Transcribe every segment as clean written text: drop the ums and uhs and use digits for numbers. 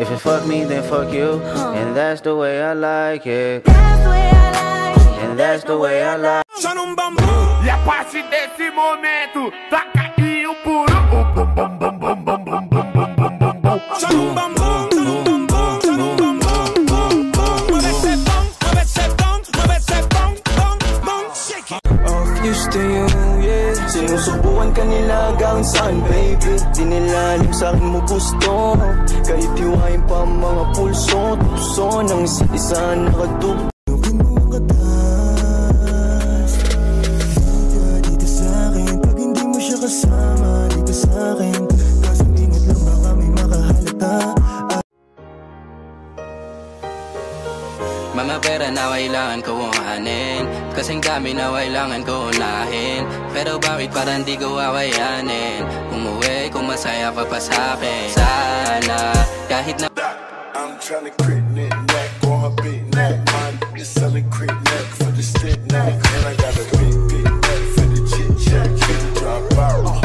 If it fuck me, then fuck you. And that's the way I like it. And that's the way I like it. Só num bambu. E a partir desse momento, taca aí o puro. Bum bum bum bum bum bum bum bum bum bum bum. Só num bambu. Used to you, yeah. Sinusubukan ka nila hanggang saan, baby. Di nilalim sa'kin mo gusto. Kahit hiwain pa ang mga pulso. Puso ng isa't isa nakadugtong. Lugin mo ang katas. Dito sa'kin. Pag hindi mo siya kasama dito sa'kin. Kasang ingat lang baka may makahalata. Mga pera na kailangan ko unahin, kasing dami na kailangan ko unahin. Pero bakit parang di ko awayanin? Umuwi kung masaya ka pa sa'kin. Sana kahit na I'm tryna crit neck on her big neck. Mine is selling crit neck for the stick neck. And I got a big neck for the chit chat. Drop out,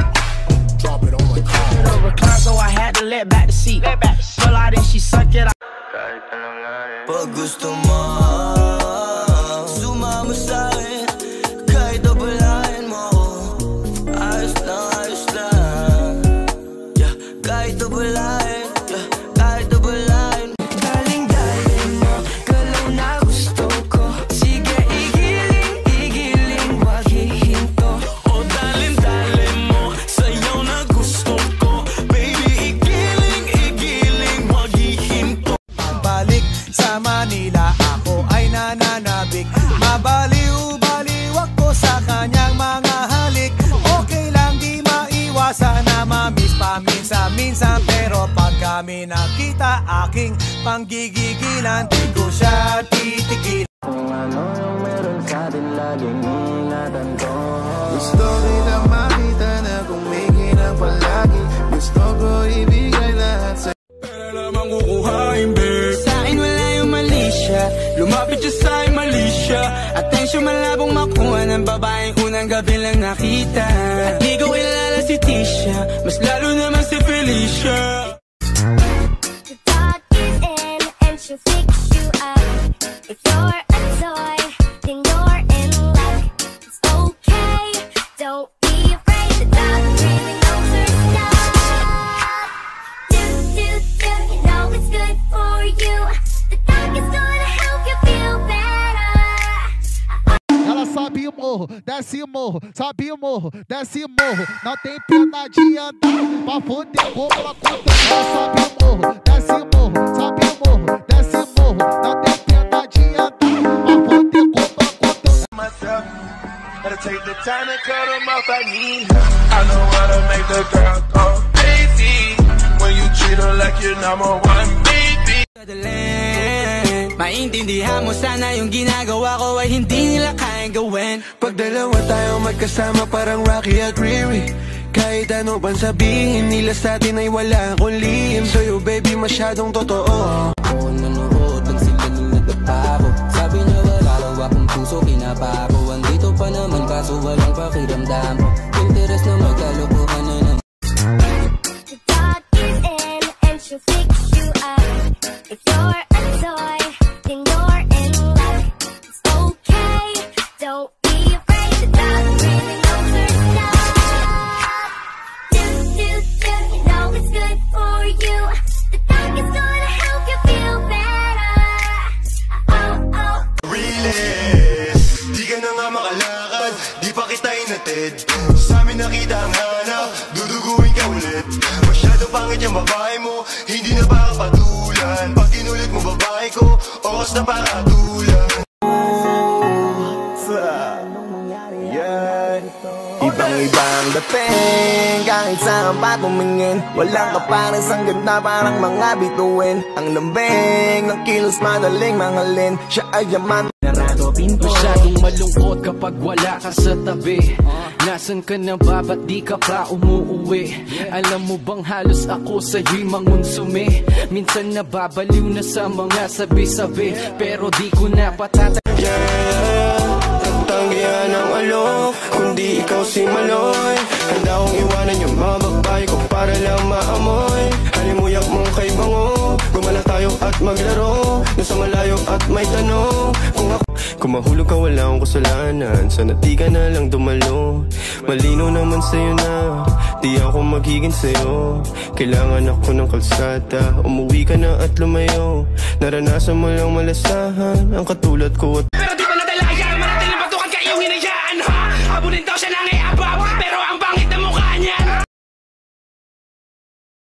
drop it on my car. Recline, so I had to let back the seat. Pull out and she suck it out. Pag gusto mo, sumama sa'kin. Kahit abalahin mo ko, ayos lang, yeah. Kahit abalahin, yeah. Kahit abalahin. Galing-galing mo, galaw na gusto ko. Sige, igiling, wag hihinto. O dalin-dalin mo, sayaw na gusto ko. Baby, igiling, wag hihinto. Balik sa Manila, ako ay nananabik. Mabaliw-baliw ako sa kanyang mga halik. Okay lang di maiwasan na mamiss paminsan-minsan. Pero pag kami nakita, aking panggigigilan. Di ko siya titigil. Kung ano yung meron sa'tin, laging ingatan ko. Gusto kita makita na kumikinang palagi. Gusto ko ibigay lahat sa'yo. Pera lamang kukuhain, babe. Sa'kin wala yung mali siya. Lumapit siya sa'kin, mali siya. Atensyon malabong makuha ng babaeng unang gabi lang nakita. At di ko kilala si Tisha, mas lalo naman si Felicia. The dog is in and she'll fix you up. If you're a toy, then you're in luck. It's okay, don't be afraid. The dog really knows her stuff. Do, you know it's good for you. The dog is gonna help you feel better. Ela sobe o morro, desce o morro, sobe o morro, desce o morro. Não tem pena de andar pra foder como ela conta. Ela sobe o morro, desce o morro, sobe o morro, desce o morro. Não tem pena de andar pra foder como ela conta. Myself, gotta take the time to cut them off. I need her. I know how to make the girl go crazy. When you treat her like you're number one, baby. Maintindihan mo sana yung ginagawa ko ay hindi nila kayang gawin. Pag dalawa tayo magkasama parang Rocky at Riri. Kahit ano bang sabihin nila sa'tin ay wala akong lihim. Sa'yo baby masyadong totoo. ako nanood ng sila nung nagpapako. Sabi niya wala raw akong puso, pinapako. Andito pa naman kaso walang pakiramdam ko. Interes na magkalokohan na naman. The dog is in and she'll fix you up. If you're a toy, then you're in luck. It's okay, don't be afraid. The dog really knows her stuff. Do, you know it's good for you. The dog is gonna help you feel better. Oh. Realist, di ka na nga makalakad. Di pa kita inatid. Sa amin nakita ang hanap, duduguin ka ulit. Masyado pangit yung babae mo, hindi na baka patulan. Pag inulit mo babae ko, oras na para atulan. Ibang-ibang dating, kahit saan pa tumingin. Walang kapares ang ganda, parang mga bituin. Ang lambing ng kilos, madaling mangalin. Siya ay yaman. Masyadong malungkot kapag wala ka sa tabi. Nasaan ka na ba? Ba't di ka pa umuuwi? Alam mo bang halos ako sa'yo'y mangunsumi? Minsan nababaliw na sa mga sabi-sabi, pero di ko na patatagyan. Tanggihan ang alok, kundi ikaw si Maloy. Handa kong iwanan yung mga babae ko para lang maamoy. Halimuyak mong kay bango, at maglaro nasa malayo at may tanong. Kung mahulog ka wala akong kasalanan, sana di ka na lang dumalo. Malino naman sa'yo na di ako magiging sa'yo. Kailangan ako ng kalsada, umuwi ka na at lumayo. Naranasan mo lang malasahan ang katulad ko at